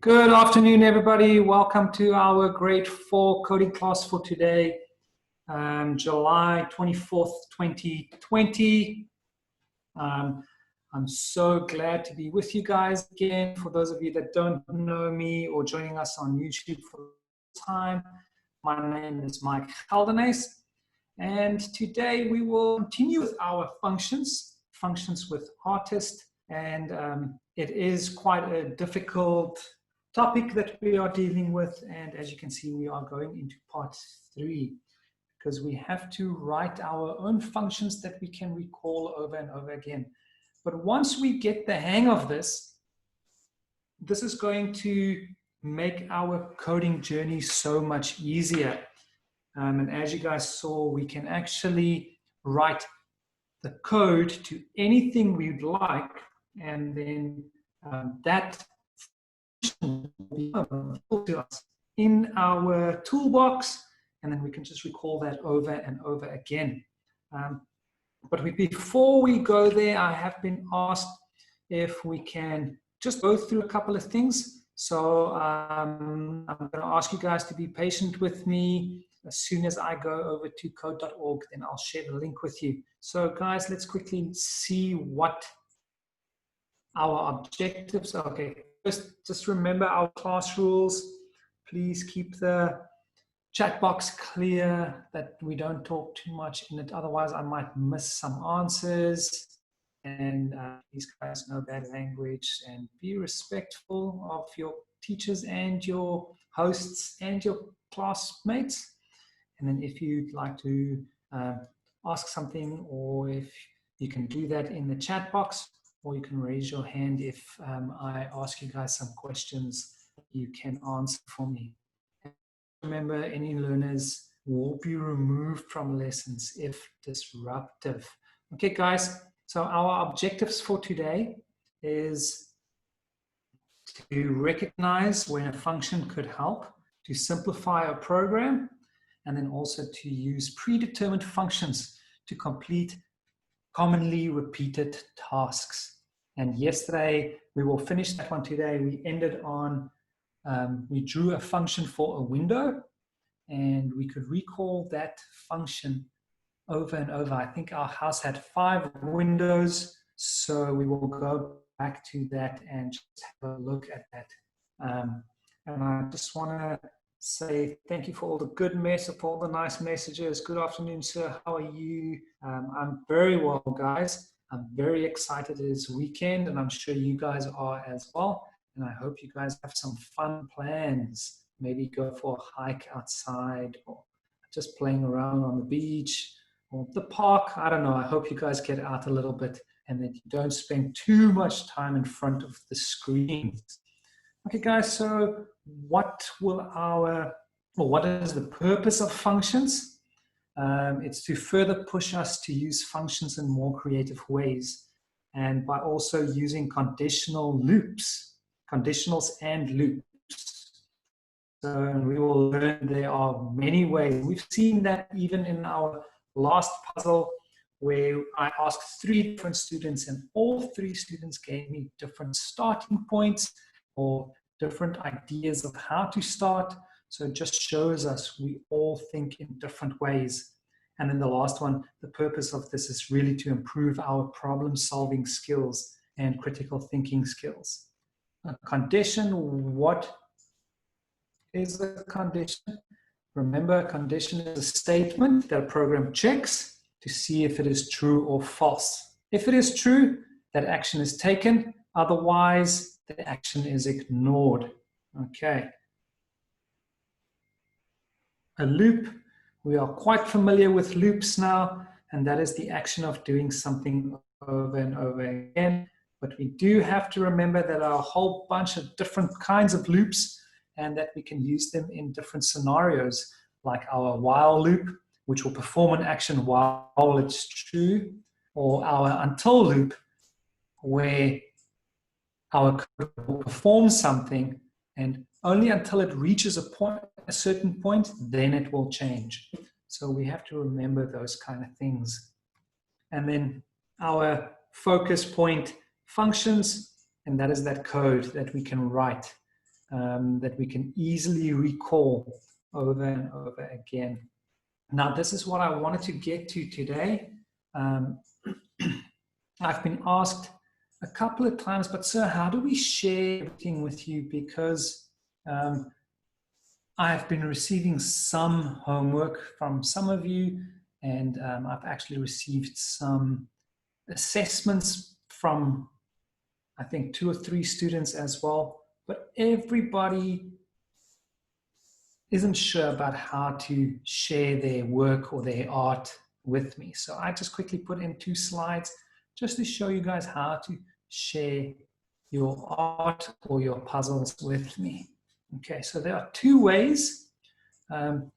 Good afternoon, everybody. Welcome to our grade 4 coding class for today, July 24th, 2020. I'm so glad to be with you guys again. For those of you that don't know me or joining us on YouTube for the time, my name is Mike Geldenhuys, and today we will continue with our functions with artist, and it is quite a difficult topic that we are dealing with, and as you can see, we are going into part 3 because we have to write our own functions that we can recall over and over again. But once we get the hang of this is going to make our coding journey so much easier. And as you guys saw, we can actually write the code to anything we'd like, and then that will be available to us in our toolbox, and then we can just recall that over and over again. But before we go there, I have been asked if we can just go through a couple of things. So I'm going to ask you guys to be patient with me. As soon as I go over to code.org, then I'll share the link with you. So guys, let's quickly see what our objectives are. Okay, just remember our class rules. Please keep the chat box clear, that we don't talk too much in it. Otherwise, I might miss some answers. And these guys know bad language, and be respectful of your teachers and your hosts and your classmates. And then if you'd like to ask something, or if you can do that in the chat box, or you can raise your hand if I ask you guys some questions you can answer for me. Remember, any learners will be removed from lessons if disruptive. Okay, guys, so our objectives for today is to recognize when a function could help, to simplify a program, and then also to use predetermined functions to complete commonly repeated tasks. And yesterday, we will finish that one today. We ended on, we drew a function for a window, and we could recall that function over and over. I think our house had 5 windows, so we will go back to that and just have a look at that. And I just want to say thank you for all the good for all the nice messages. Good afternoon, sir. How are you? I'm very well, guys. I'm very excited. It is weekend, and I'm sure you guys are as well. And I hope you guys have some fun plans. Maybe go for a hike outside, or just playing around on the beach or the park. I don't know. I hope you guys get out a little bit and that you don't spend too much time in front of the screens. Okay, guys, so what is the purpose of functions? It's to further push us to use functions in more creative ways, and by also using conditionals and loops. So we will learn there are many ways. We've seen that even in our last puzzle, where I asked 3 different students, and all 3 students gave me different starting points or different ideas of how to start. So it just shows us we all think in different ways. And then the last one, the purpose of this is really to improve our problem-solving skills and critical thinking skills. A condition, what is a condition? Remember, a condition is a statement that a program checks to see if it is true or false. If it is true, that action is taken. Otherwise, the action is ignored. Okay. A loop, we are quite familiar with loops now, and that is the action of doing something over and over again. But we do have to remember that there are a whole bunch of different kinds of loops, and that we can use them in different scenarios, like our while loop, which will perform an action while it's true, or our until loop, where our code will perform something, and only until it reaches a certain point, then it will change. So we have to remember those kind of things. And then our focus point functions, and that is that code that we can write. that we can easily recall over and over again. Now, this is what I wanted to get to today. I've been asked a couple of times, but sir, how do we share everything with you? Because I've been receiving some homework from some of you, and I've actually received some assessments from, I think, 2 or 3 students as well. But everybody isn't sure about how to share their work or their art with me. So I just quickly put in 2 slides just to show you guys how to share your art or your puzzles with me. Okay, so there are 2 ways,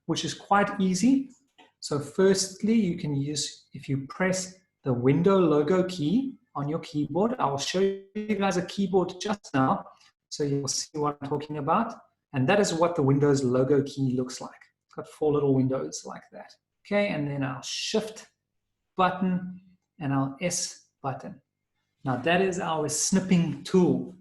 which is quite easy. So firstly, you can use, if you press the window logo key on your keyboard, I will show you guys a keyboard just now, so you'll see what I'm talking about. And that is what the Windows logo key looks like. It's got 4 little windows like that. Okay, and then our Shift button and our S button. Now that is our snipping tool.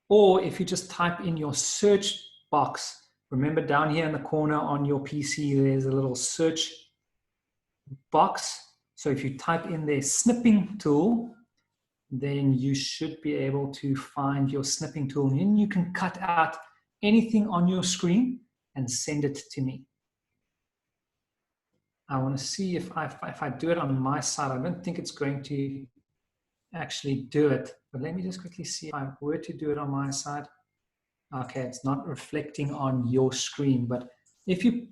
Or if you just type in your search box, remember down here in the corner on your PC, there's a little search box. So if you type in their snipping tool, then you should be able to find your snipping tool, and then you can cut out anything on your screen and send it to me. I want to see if I do it on my side. I don't think it's going to actually do it, but let me just quickly see if I were to do it on my side. Okay, it's not reflecting on your screen, but if you,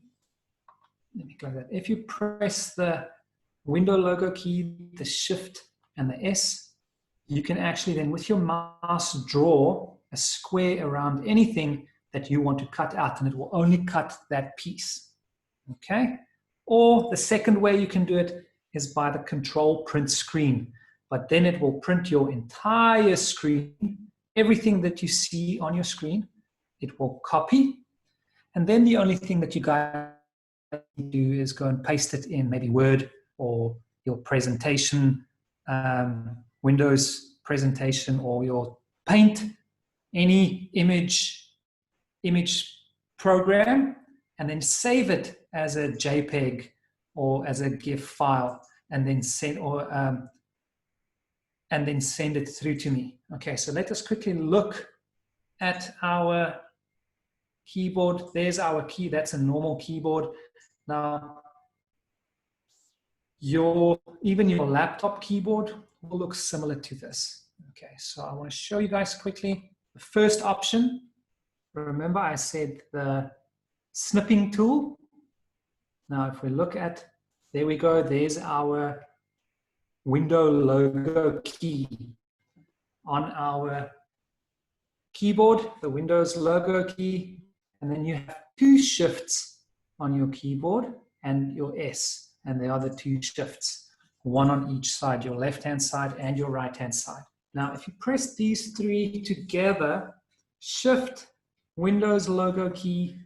let me close that. If you press the window logo key, the Shift and the S, you can actually then with your mouse draw a square around anything that you want to cut out, and it will only cut that piece. Okay? Or the second way you can do it is by the Control Print Screen, but then it will print your entire screen, everything that you see on your screen. It will copy, and then the only thing that you guys do is go and paste it in maybe Word or your presentation, Windows presentation, or your Paint, any image program, and then save it as a JPEG or as a GIF file, and then send it through to me. Okay, so let us quickly look at our keyboard. There's our key. That's a normal keyboard. Now, even your laptop keyboard will look similar to this. Okay, so I want to show you guys quickly. The first option, remember I said the snipping tool. Now if we look at, there we go, there's our window logo key on our keyboard, the Windows logo key, and then you have 2 shifts on your keyboard and your S. And there are the 2 shifts, 1 on each side, your left-hand side and your right-hand side. Now, if you press these 3 together, Shift, Windows logo key,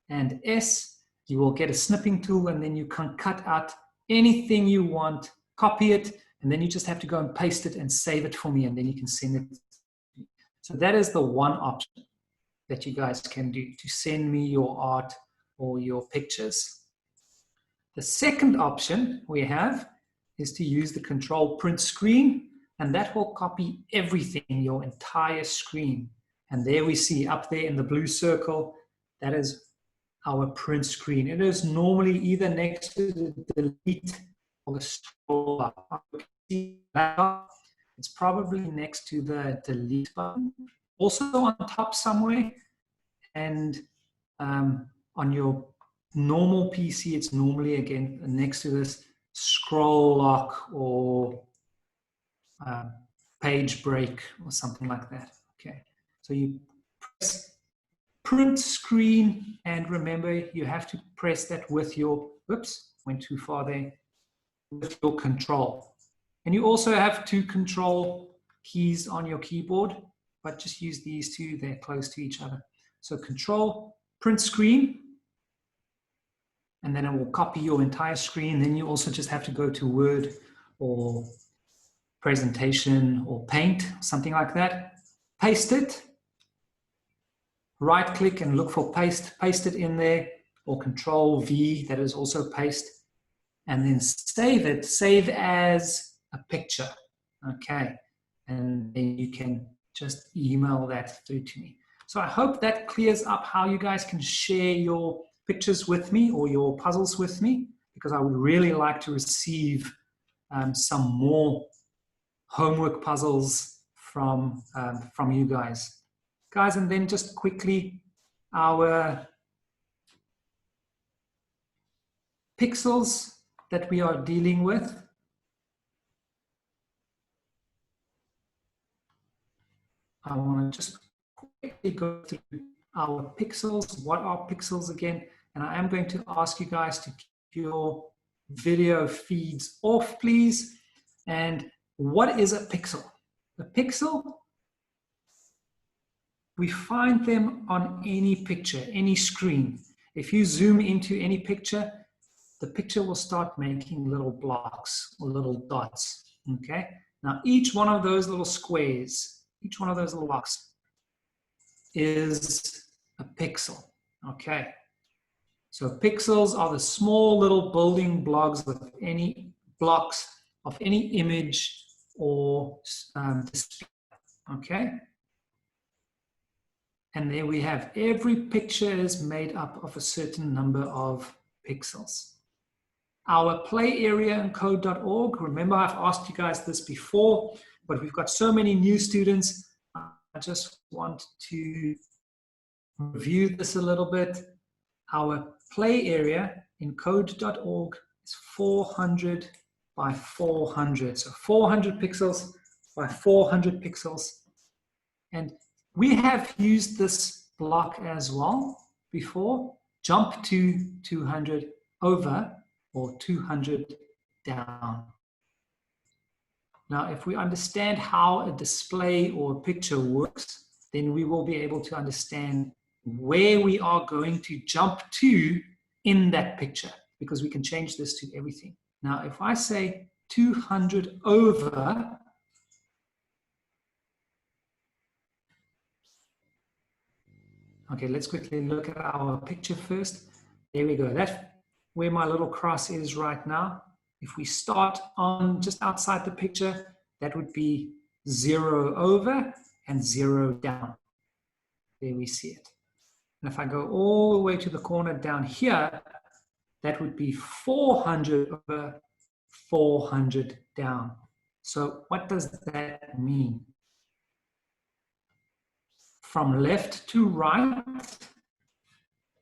and S, you will get a snipping tool, and then you can cut out anything you want, copy it, and then you just have to go and paste it and save it for me, and then you can send it. So that is the one option that you guys can do to send me your art or your pictures. The second option we have is to use the Control Print Screen, and that will copy everything, your entire screen. And there we see up there in the blue circle, that is our print screen. It is normally either next to the delete or the scroll bar. It's probably next to the delete button, also on top somewhere, and on your normal PC, it's normally again next to this scroll lock or page break or something like that. Okay, so you press print screen, and remember you have to press that with your, whoops, went too far there, with your control. And you also have 2 control keys on your keyboard, but just use these 2, they're close to each other. So Control Print Screen, and then it will copy your entire screen. Then you also just have to go to Word or Presentation or Paint, something like that. Paste it, right click and look for paste it in there, or Control V, that is also paste, and then save as a picture. Okay, and then you can just email that through to me. So I hope that clears up how you guys can share your pictures with me or your puzzles with me, because I would really like to receive some more homework puzzles from you guys. And then just quickly, our pixels that we are dealing with. I want to just quickly go through our pixels. What are pixels again? And I am going to ask you guys to keep your video feeds off, please. And what is a pixel? A pixel, we find them on any picture, any screen. If you zoom into any picture, the picture will start making little blocks or little dots, okay? Now, each one of those little squares, each one of those little blocks is a pixel, okay? So pixels are the small little building blocks of any image or display, okay? And there we have, every picture is made up of a certain number of pixels. Our play area in code.org, remember I've asked you guys this before, but we've got so many new students. I just want to review this a little bit. Our play area in code.org is 400 by 400. So 400 pixels by 400 pixels. And we have used this block as well before. Jump to 200 over or 200 down. Now, if we understand how a display or a picture works, then we will be able to understand where we are going to jump to in that picture, because we can change this to everything. Now, if I say 200 over, okay, let's quickly look at our picture first. There we go. That's where my little cross is right now. If we start on just outside the picture, that would be 0 over and 0 down. There we see it. And if I go all the way to the corner down here, that would be 400 over 400 down. So what does that mean? From left to right,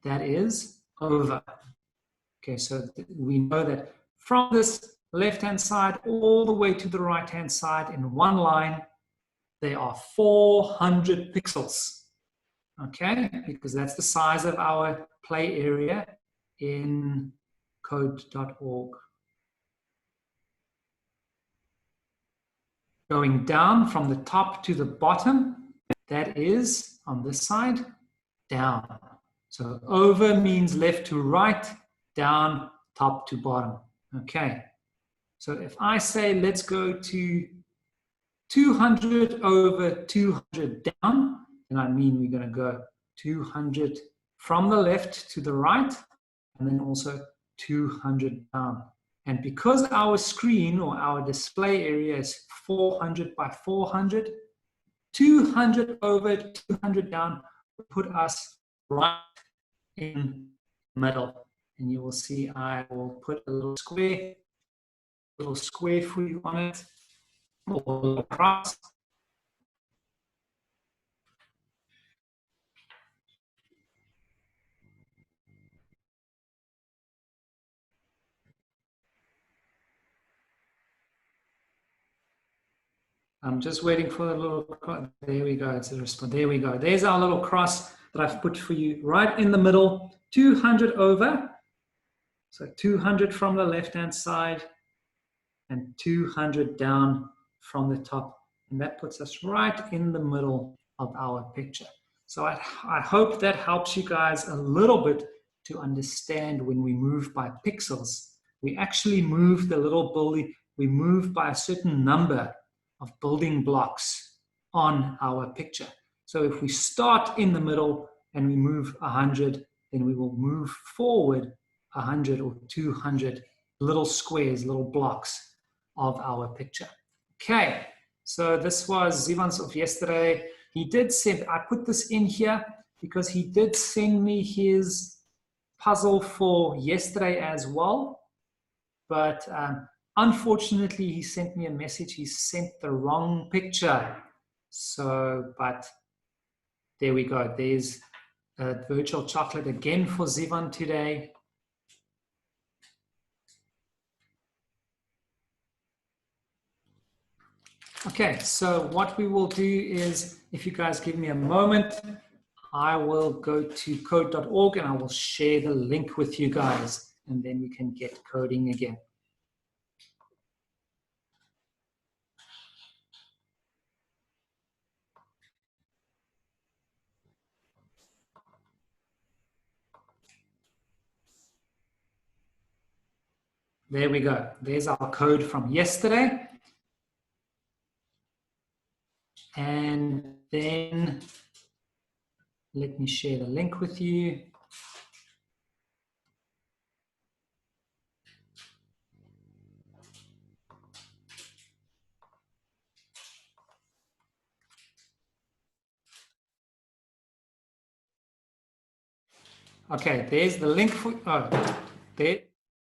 that is over. Okay, so we know that from this left-hand side all the way to the right-hand side in one line, there are 400 pixels. Okay, because that's the size of our play area in code.org. Going down from the top to the bottom, that is on this side, down. So over means left to right, down, top to bottom. Okay, so if I say let's go to 200 over 200 down, then I mean we're going to go 200 from the left to the right, and then also 200 down. And because our screen or our display area is 400 by 400, 200 over 200 down will put us right in the middle. And you will see I will put a little square for you on it, or a little cross. I'm just waiting for the little cross. There we go. It's a response. There we go. There's our little cross that I've put for you right in the middle. 200 over. So 200 from the left-hand side and 200 down from the top. And that puts us right in the middle of our picture. So I hope that helps you guys a little bit to understand when we move by pixels. We actually move the little building. We move by a certain number of building blocks on our picture. So if we start in the middle, and we move 100, then we will move forward 100 or 200 little squares, little blocks of our picture. Okay, so this was Zivan's of yesterday. He did send, I put this in here because he did send me his puzzle for yesterday as well. But unfortunately, he sent me a message. He sent the wrong picture. So, but there we go. There's a virtual chocolate again for Zivan today. Okay, so what we will do is, if you guys give me a moment, I will go to code.org and I will share the link with you guys, and then we can get coding again. There we go. There's our code from yesterday. And then let me share the link with you. Okay, there's the link for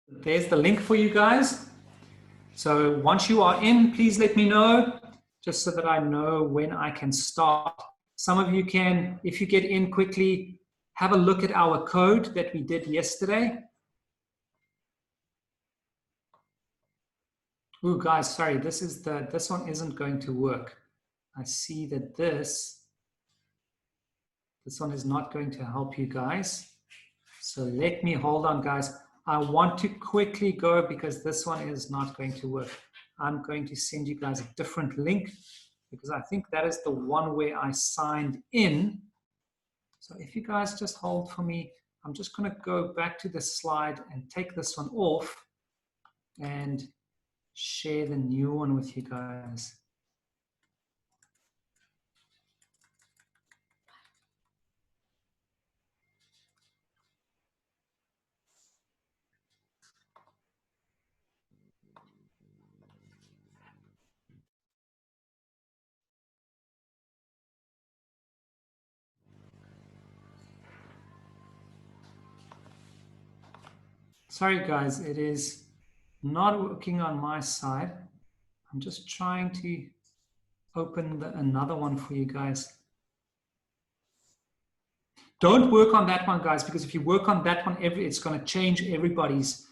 there's the link for you guys. So once you are in, please let me know, just so that I know when I can start. Some of you can, if you get in quickly, have a look at our code that we did yesterday. Ooh, guys, sorry, this one isn't going to work. I see that this one is not going to help you guys. So let me, hold on, guys. I want to quickly go because this one is not going to work. I'm going to send you guys a different link because I think that is the one where I signed in. So if you guys just hold for me, I'm just going to go back to the slide and take this one off and share the new one with you guys. Sorry guys, it is not working on my side. I'm just trying to open another one for you guys. Don't work on that one, guys, because if you work on that one, it's going to change everybody's,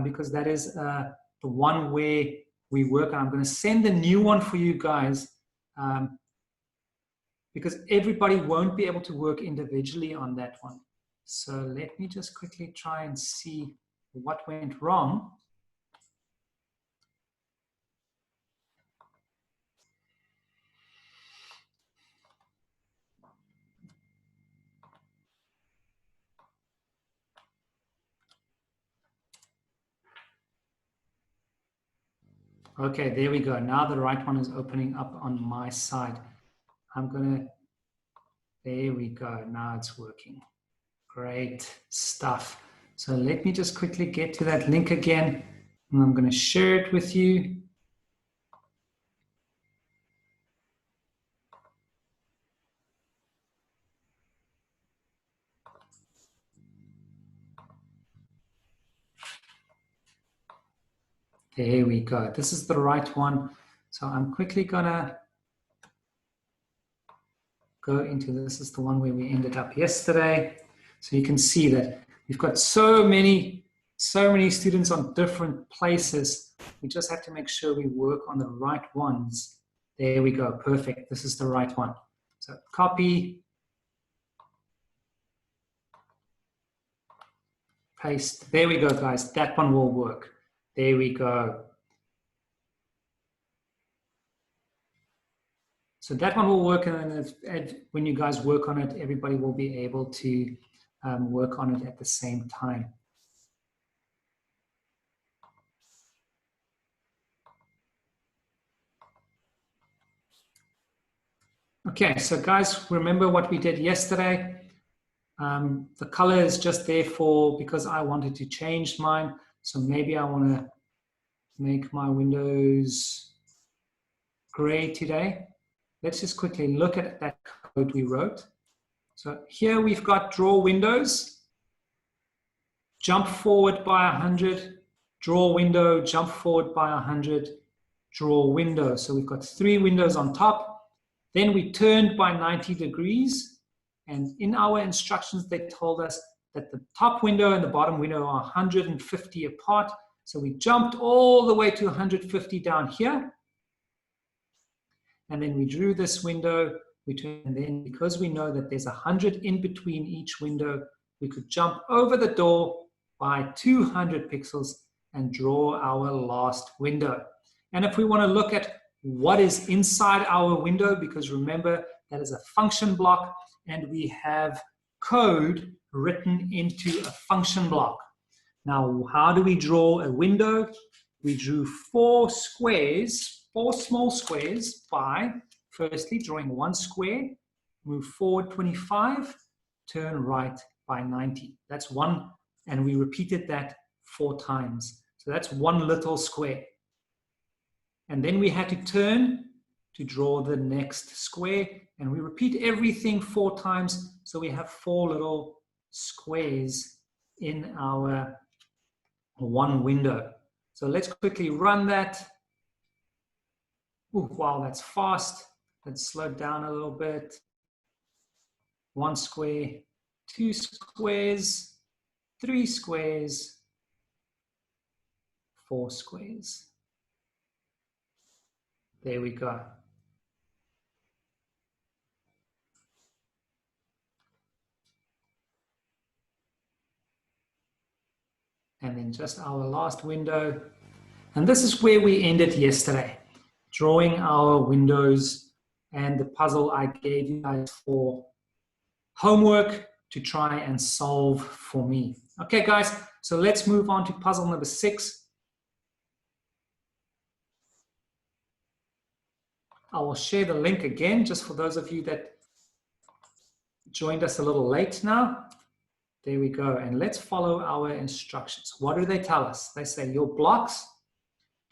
because that is the one where we work on. I'm going to send a new one for you guys, because everybody won't be able to work individually on that one. So let me just quickly try and see what went wrong. Okay, there we go. Now the right one is opening up on my side. I'm gonna, there we go. Now it's working. Great stuff. So let me just quickly get to that link again, and I'm going to share it with you. There we go. This is the right one. So I'm quickly going to go into this. This is the one where we ended up yesterday. So you can see that we've got so many students on different places. We just have to make sure we work on the right ones. There we go. Perfect. This is the right one. So copy, paste. There we go, guys. That one will work. There we go. So that one will work, and when you guys work on it, everybody will be able to work on it at the same time. Okay, so guys, remember what we did yesterday. The color is just there because I wanted to change mine. So maybe I want to make my windows gray today. Let's just quickly look at that code we wrote. So here we've got draw windows, jump forward by 100, draw window, jump forward by 100, draw window. So we've got 3 windows on top. Then we turned by 90 degrees. And in our instructions, they told us that the top window and the bottom window are 150 apart. So we jumped all the way to 150 down here. And then we drew this window. And then because we know that there's 100 in between each window, we could jump over the door by 200 pixels and draw our last window. And if we want to look at what is inside our window, because remember, that is a function block, and we have code written into a function block. Now, how do we draw a window? We drew 4 squares, 4 small squares by, firstly, drawing 1 square, move forward 25, turn right by 90. That's 1, and we repeated that 4 times. So that's 1 little square. And then we had to turn to draw the next square, and we repeat everything 4 times, so we have 4 little squares in our 1 window. So let's quickly run that. Ooh, wow, that's fast. Let's slow down a little bit. 1 square, 2 squares, 3 squares, 4 squares. There we go. And then just our last window. And this is where we ended yesterday, drawing our windows and the puzzle I gave you guys for homework to try and solve for me. Okay, guys, so let's move on to puzzle number 6. I will share the link again, just for those of you that joined us a little late now. There we go. And let's follow our instructions. What do they tell us? They say your blocks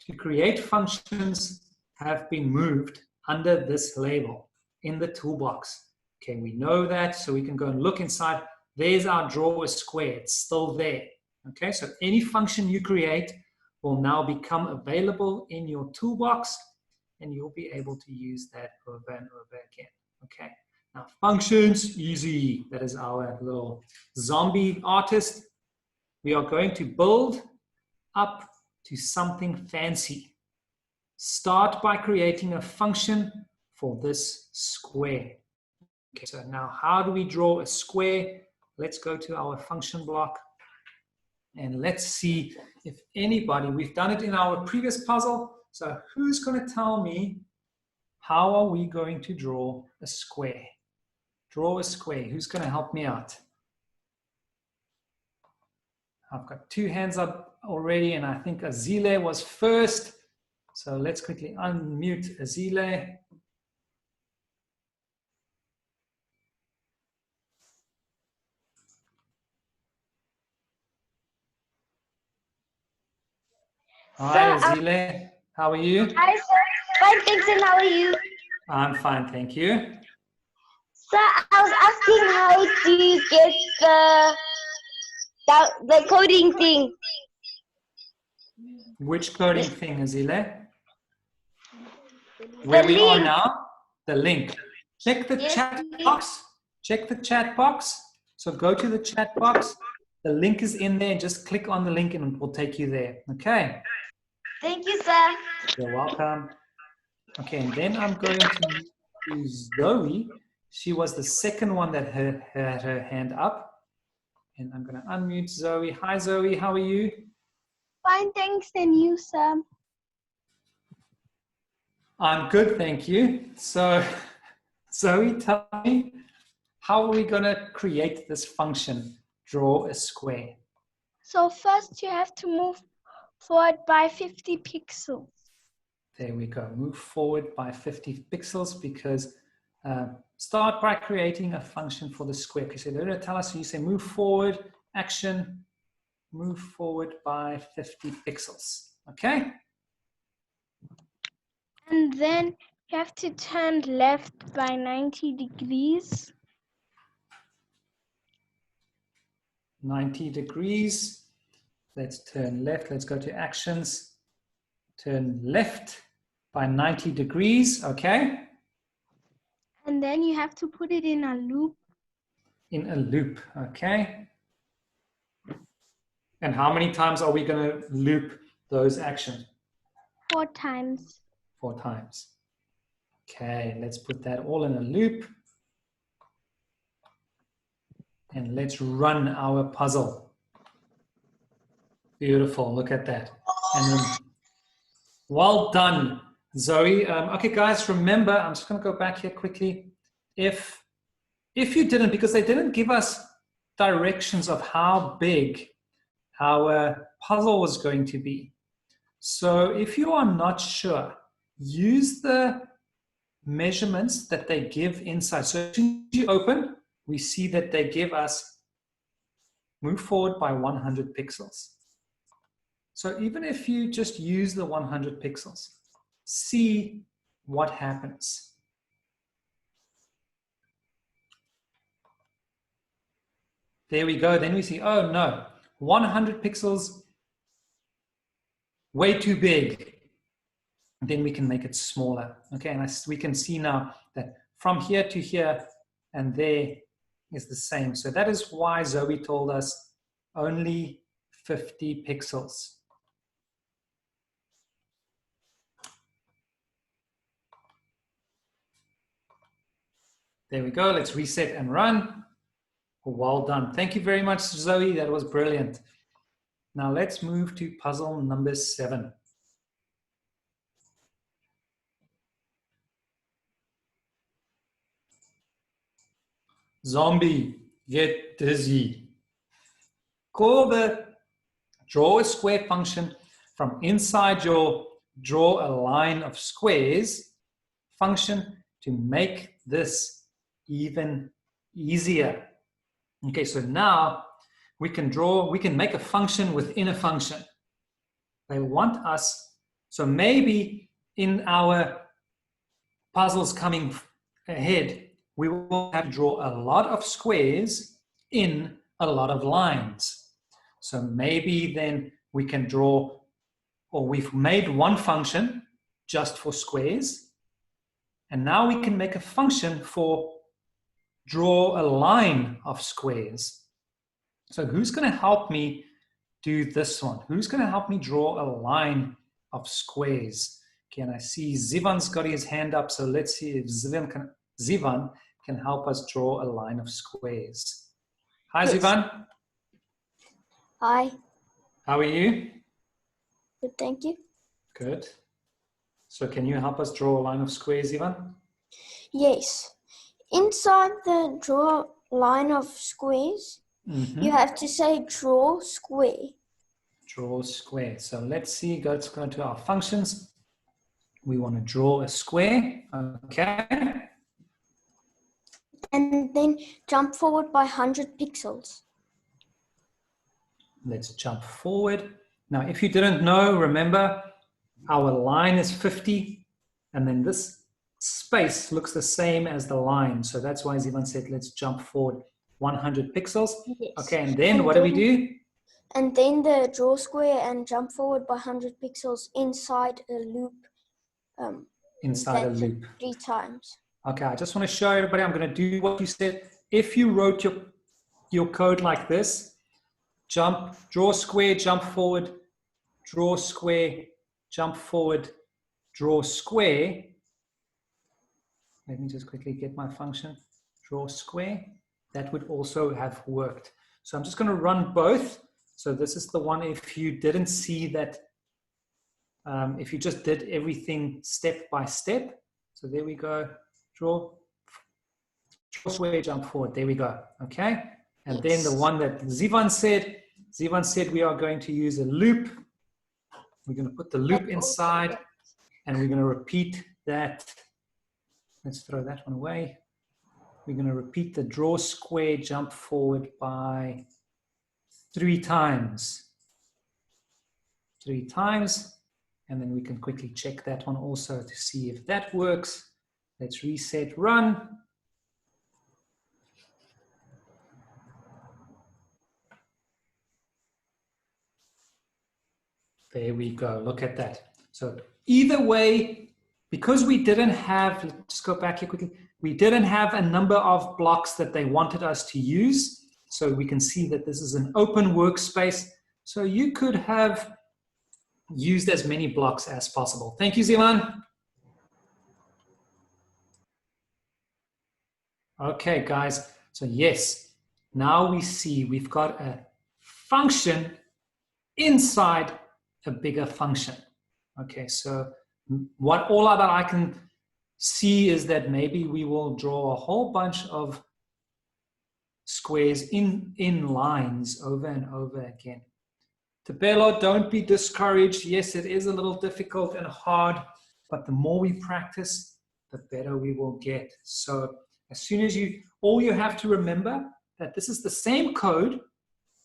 to create functions have been moved under this label in the toolbox. Okay, we know that, so we can go and look inside. There's our draw a square. It's still there. Okay, so any function you create will now become available in your toolbox, and you'll be able to use that over and over again. Okay. Now, functions, easy. That is our little zombie artist. We are going to build up to something fancy. Start by creating a function for this square. Okay, so now how do we draw a square? Let's go to our function block and let's see if anybody, we've done it in our previous puzzle. So who's going to tell me how are we going to draw a square? Draw a square. Who's going to help me out? I've got 2 hands up already, and I think Azile was first. So let's quickly unmute Azile. Hi, Azile. How are you? Hi, sir. Fine, thanks. And how are you? I'm fine, thank you. Sir, I was asking how do you get the coding thing? Which coding thing, Azile? Where we are now? The link. Check the chat box. Check the chat box. So go to the chat box. The link is in there. Just click on the link and it will take you there. Okay. Thank you, sir. You're welcome. Okay, and then I'm going to use Zoe. She was the second one that had her hand up. And I'm going to unmute Zoe. Hi, Zoe. How are you? Fine, thanks. And you, sir? I'm good, thank you. So, Zoe, tell me, how are we going to create this function, draw a square? So first you have to move forward by 50 pixels. There we go. Move forward by 50 pixels because start by creating a function for the square. Okay, so they're going to tell us, so you say move forward, action, move forward by 50 pixels. Okay? And then you have to turn left by 90 degrees. 90 degrees. Let's turn left. Let's go to actions. Turn left by 90 degrees. Okay? And then you have to put it in a loop. In a loop. Okay? And how many times are we going to loop those actions? 4 times. 4 times. Okay, let's put that all in a loop. And let's run our puzzle. Beautiful, look at that. And then, well done, Zoe. Okay, guys, remember, I'm just going to go back here quickly. If you didn't, because they didn't give us directions of how big our puzzle was going to be. So if you are not sure, use the measurements that they give inside. So as soon as you open, we see that they give us move forward by 100 pixels. So even if you just use the 100 pixels, see what happens. There we go. Then we see, oh no, 100 pixels, way too big. Then we can make it smaller. Okay, and we can see now that from here to here and there is the same. So that is why Zoe told us only 50 pixels. There we go. Let's reset and run. Well done. Thank you very much, Zoe. That was brilliant. Now let's move to puzzle number 7. Zombie, get dizzy. Call the draw a square function from inside your draw a line of squares function to make this even easier. Okay, so now we can make a function within a function. They want us, so maybe in our puzzles coming ahead, we will have to draw a lot of squares in a lot of lines. So maybe then we can draw, or we've made one function just for squares, and now we can make a function for draw a line of squares. So who's going to help me do this one? Who's going to help me draw a line of squares? Can I see Zivan's got his hand up, so let's see if Zivan can help us draw a line of squares. Hi, yes. Zivan. Hi. How are you? Good, thank you. Good. So can you help us draw a line of squares, Zivan? Yes. Inside the draw line of squares, you have to say draw square. Draw square. So let's see, let's go to our functions. We want to draw a square, okay? And then jump forward by 100 pixels. Let's jump forward. Now, if you didn't know, remember, our line is 50, and then this space looks the same as the line. So that's why Zivan said, let's jump forward 100 pixels. Yes. Okay, and then what do we do? And then the draw square and jump forward by 100 pixels inside a loop. Inside a loop. 3 times. Okay, I just want to show everybody, I'm going to do what you said. If you wrote your code like this, draw square, jump forward, draw square, jump forward, draw square. Let me just quickly get my function, draw square. That would also have worked. So I'm just going to run both. So this is the one if you didn't see that, if you just did everything step by step. So there we go, draw square, jump forward, there we go, okay? And then the one that Zivan said we are going to use a loop. We're going to put the loop inside and we're going to repeat that let's throw that one away. We're going to repeat the draw square, jump forward by 3 times. 3 times. And then we can quickly check that one also to see if that works. Let's reset, run. There we go, look at that. So either way, because we didn't have, let's just go back here quickly, we didn't have a number of blocks that they wanted us to use. So we can see that this is an open workspace. So you could have used as many blocks as possible. Thank you, Zivan. Okay, guys, so yes, now we see we've got a function inside a bigger function. Okay, so what all that I can see is that maybe we will draw a whole bunch of squares in lines over and over again. Tabelo, don't be discouraged. Yes, it is a little difficult and hard, but the more we practice, the better we will get. So as soon as all you have to remember that this is the same code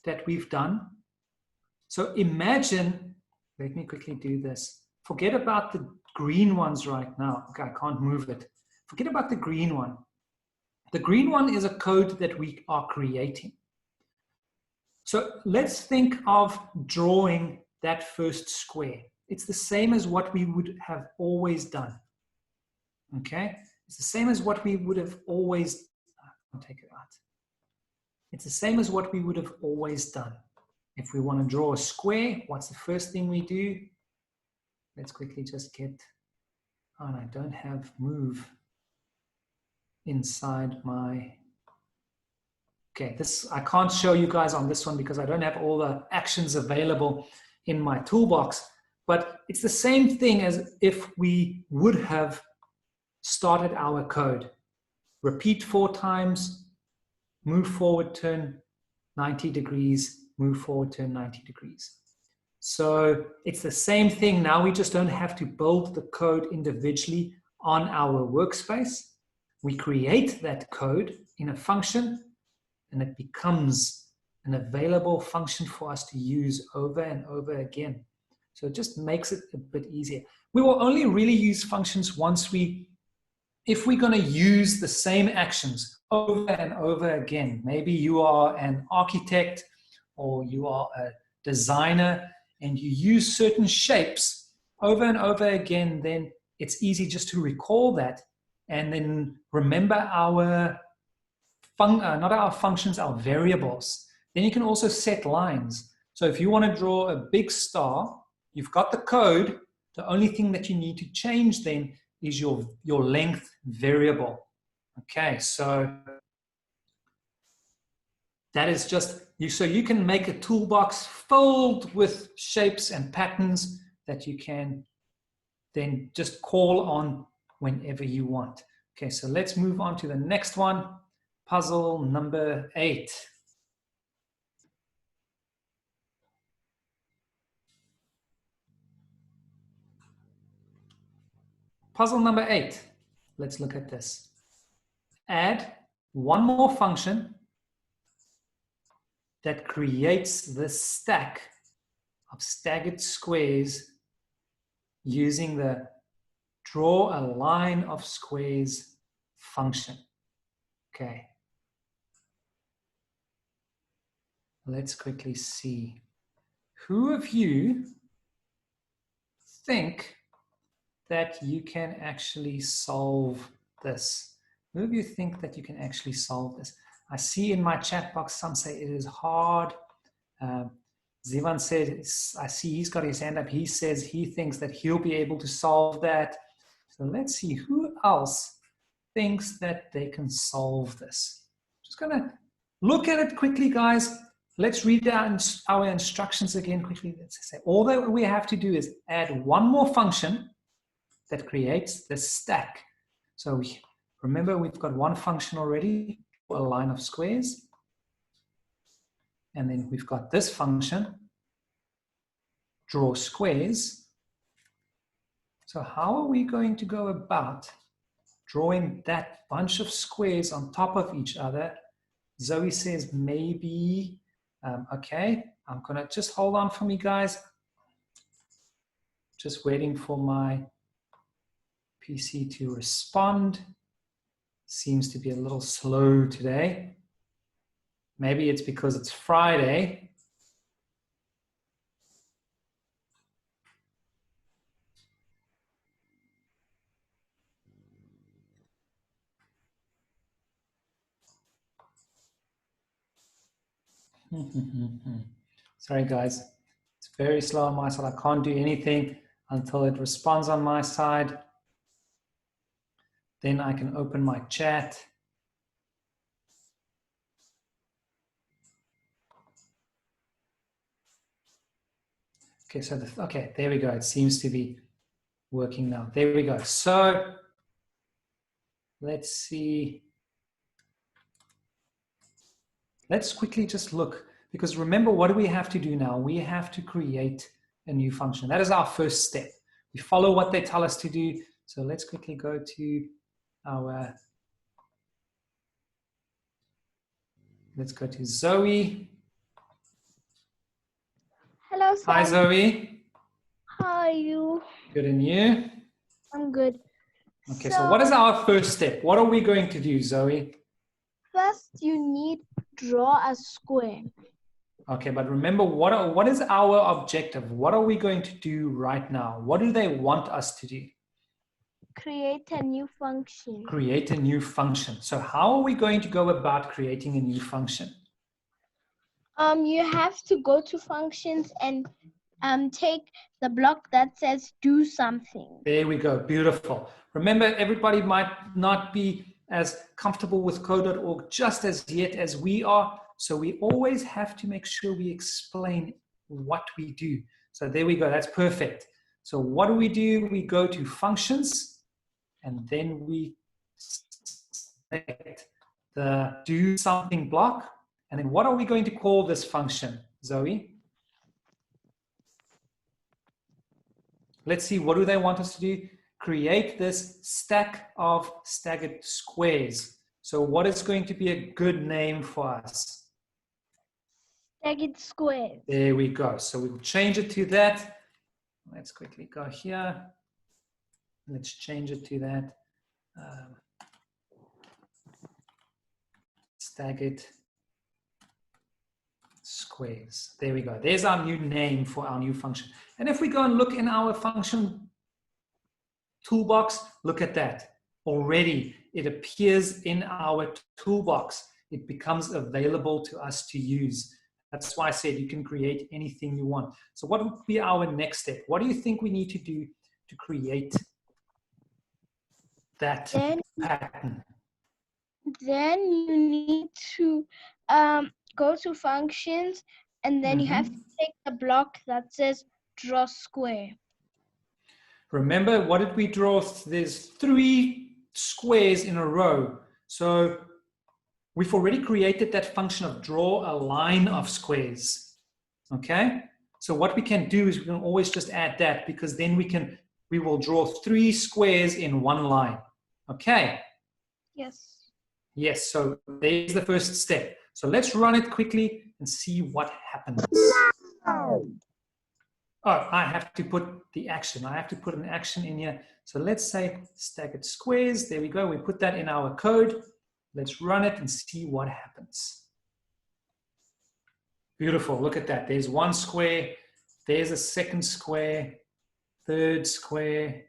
that we've done. So imagine, let me quickly do this. Forget about the green ones right now. Okay, I can't move it. Forget about the green one. The green one is a code that we are creating. So let's think of drawing that first square. It's the same as what we would have always done. Okay? It's the same as what we would have always, I'll take it out. It's the same as what we would have always done. If we want to draw a square, what's the first thing we do? Let's quickly just get, oh, and I don't have move inside my, okay, this, I can't show you guys on this one because I don't have all the actions available in my toolbox, but it's the same thing as if we would have started our code. Repeat 4 times, move forward, turn 90 degrees, move forward, turn 90 degrees. So it's the same thing. Now we just don't have to build the code individually on our workspace. We create that code in a function and it becomes an available function for us to use over and over again. So it just makes it a bit easier. We will only really use functions once if we're going to use the same actions over and over again. Maybe you are an architect or you are a designer and you use certain shapes over and over again, then it's easy just to recall that and then remember our, not our functions, our variables. Then you can also set lines. So if you want to draw a big star, you've got the code. The only thing that you need to change then is your length variable. Okay, so that is just, so you can make a toolbox filled with shapes and patterns that you can then just call on whenever you want. Okay, so let's move on to the next one, puzzle number 8. Puzzle number 8, let's look at this. Add one more function that creates this stack of staggered squares using the draw a line of squares function. Okay. Let's quickly see. Who of you think that you can actually solve this? Who of you think that you can actually solve this? I see in my chat box, some say it is hard. Zivan said, I see he's got his hand up. He says he thinks that he'll be able to solve that. So let's see who else thinks that they can solve this. Just gonna look at it quickly, guys. Let's read our instructions again quickly. Let's say all that we have to do is add one more function that creates the stack. So remember, we've got one function already, a line of squares. And then we've got this function, draw squares. So how are we going to go about drawing that bunch of squares on top of each other. Zoe says maybe, okay, I'm gonna just hold on for me, guys. Just waiting for my PC to respond. Seems to be a little slow today. Maybe it's because it's Friday. Sorry, guys. It's very slow on my side. I can't do anything until it responds on my side. Then I can open my chat. Okay, so okay, there we go. It seems to be working now. There we go. So let's see. Let's quickly just look, because remember, what do we have to do now? We have to create a new function. That is our first step. We follow what they tell us to do. So let's quickly go to our, let's go to Zoe. Hello, Sam. Hi, Zoe. How are you? Good, and you? I'm good. Okay, so what is our first step? What are we going to do, Zoe? First, you need draw a square. Okay, but remember, what is our objective? What are we going to do right now? What do they want us to do? Create a new function. Create a new function. So how are we going to go about creating a new function? You have to go to functions and take the block that says do something. There we go. Beautiful. Remember, everybody might not be as comfortable with code.org just as yet as we are. So we always have to make sure we explain what we do. So there we go. That's perfect. So what do? We go to functions, and then we select the do something block. And then what are we going to call this function, Zoe? Let's see, what do they want us to do? Create this stack of staggered squares. So what is going to be a good name for us? Staggered squares. There we go. So we'll change it to that. Let's quickly go here. Let's change it to that. Staggered squares. There we go. There's our new name for our new function. And if we go and look in our function toolbox, look at that. Already it appears in our toolbox. It becomes available to us to use. That's why I said you can create anything you want. So what would be our next step? What do you think we need to do to create that pattern? Then you need to go to functions, and then you have to take the block that says draw square. Remember, what did we draw? There's 3 squares in a row. So we've already created that function of draw a line of squares. Okay? So what we can do is we can always just add that, because then we will draw 3 squares in one line. Okay? Yes. Yes, so there's the first step. So let's run it quickly and see what happens. Oh, I have to put the action. I have to put an action in here. So let's say staggered squares. There we go. We put that in our code. Let's run it and see what happens. Beautiful. Look at that. There's 1 square. There's a 2nd square. 3rd square.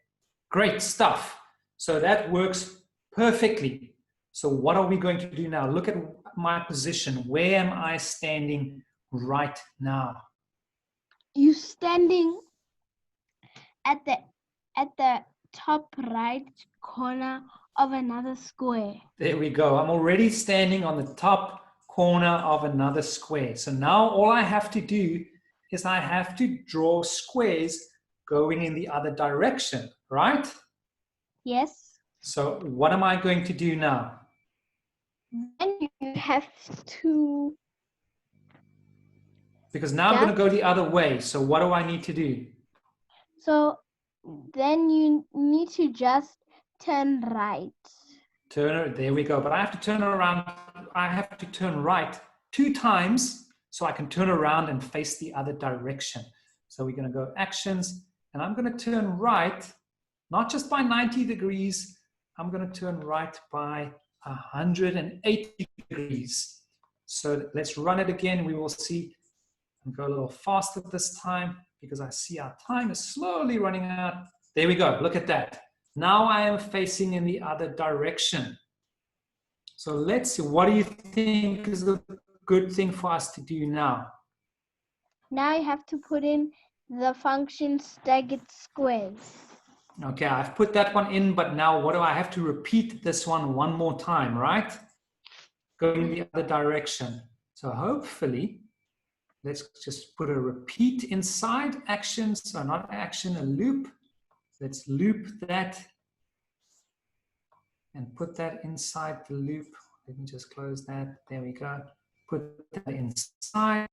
Great stuff. So that works perfectly. So what are we going to do now? Look at my position. Where am I standing right now? You're standing at the top right corner of another square. There we go. I'm already standing on the top corner of another square. So now all I have to do is I have to draw squares going in the other direction, right? Yes. So what am I going to do now? Then you have to... Because now I'm going to go the other way. So what do I need to do? So then you need to just turn right. There we go. But I have to turn around. I have to turn right 2 times so I can turn around and face the other direction. So we're going to go actions, and I'm going to turn right, not just by 90 degrees. I'm going to turn right by 180 degrees. So let's run it again. We will see. And go a little faster this time because I see our time is slowly running out. There we go. Look at that. Now I am facing in the other direction. So let's see. What do you think is a good thing for us to do now? Now you have to put in the function staggered squares. Okay, I've put that one in, but now what do I have to repeat this one more time, right? Going the other direction. So hopefully, let's just put a repeat inside action. So not action, a loop. Let's loop that and put that inside the loop. Let me just close that. There we go. Put that inside.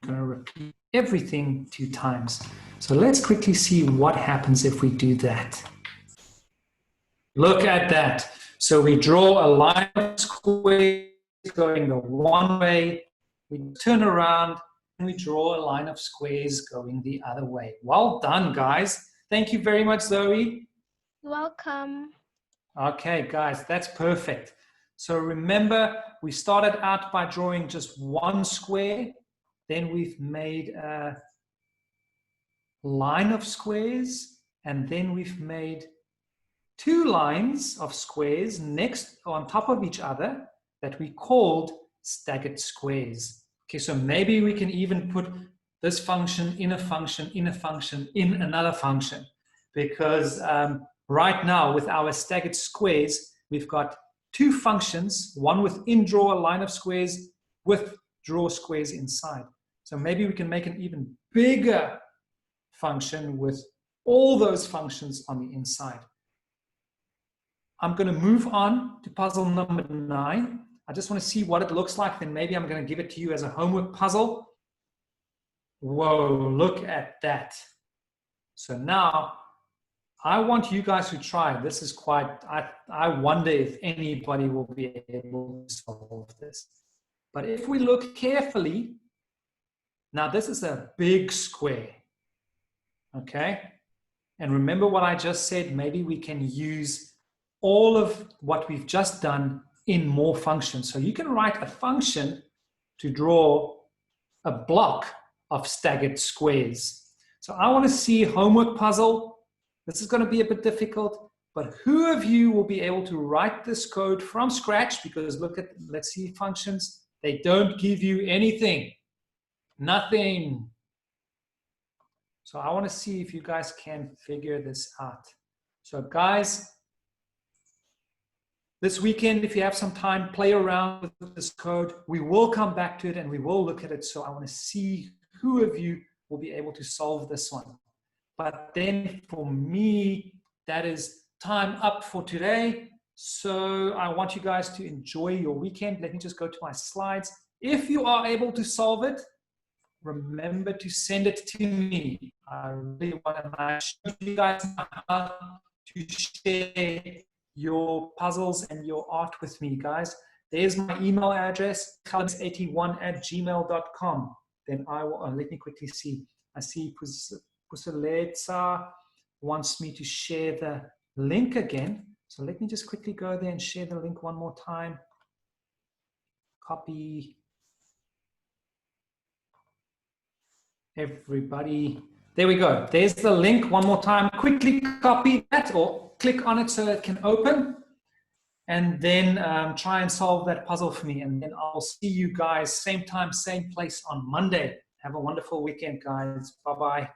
I'm going to repeat everything 2 times. So let's quickly see what happens if we do that. Look at that. So we draw a line of squares going the one way. We turn around and we draw a line of squares going the other way. Well done, guys. Thank you very much, Zoe. Welcome. Okay, guys, that's perfect. So remember, we started out by drawing just 1 square. Then we've made a line of squares. And then we've made 2 lines of squares next on top of each other that we called staggered squares. Okay, so maybe we can even put this function in a function, in a function, in another function. Because right now with our staggered squares, we've got 2 functions, one within draw a line of squares with draw squares inside. So maybe we can make an even bigger function with all those functions on the inside. I'm going to move on to puzzle number 9. I just want to see what it looks like. Then maybe I'm going to give it to you as a homework puzzle. Whoa, look at that. So now I want you guys to try. This is quite, I wonder if anybody will be able to solve this. But if we look carefully, now this is a big square, okay? And remember what I just said, maybe we can use all of what we've just done in more functions. So you can write a function to draw a block of staggered squares. So I want to see homework puzzle. This is going to be a bit difficult, but who of you will be able to write this code from scratch? Because look at, let's see functions. They don't give you anything, nothing. So I want to see if you guys can figure this out. So guys, this weekend, if you have some time, play around with this code. We will come back to it and we will look at it. So I want to see who of you will be able to solve this one. But then for me, that is time up for today. So I want you guys to enjoy your weekend. Let me just go to my slides. If you are able to solve it, remember to send it to me. I really want to show you guys how to share your puzzles and your art with me, guys. There's my email address, callums81@gmail.com. Then I will, let me quickly see. I see Puseletsa wants me to share the link again. So let me just quickly go there and share the link one more time. Copy. Everybody. There we go. There's the link one more time. Quickly copy that or click on it so it can open. And then try and solve that puzzle for me. And then I'll see you guys same time, same place on Monday. Have a wonderful weekend, guys. Bye-bye.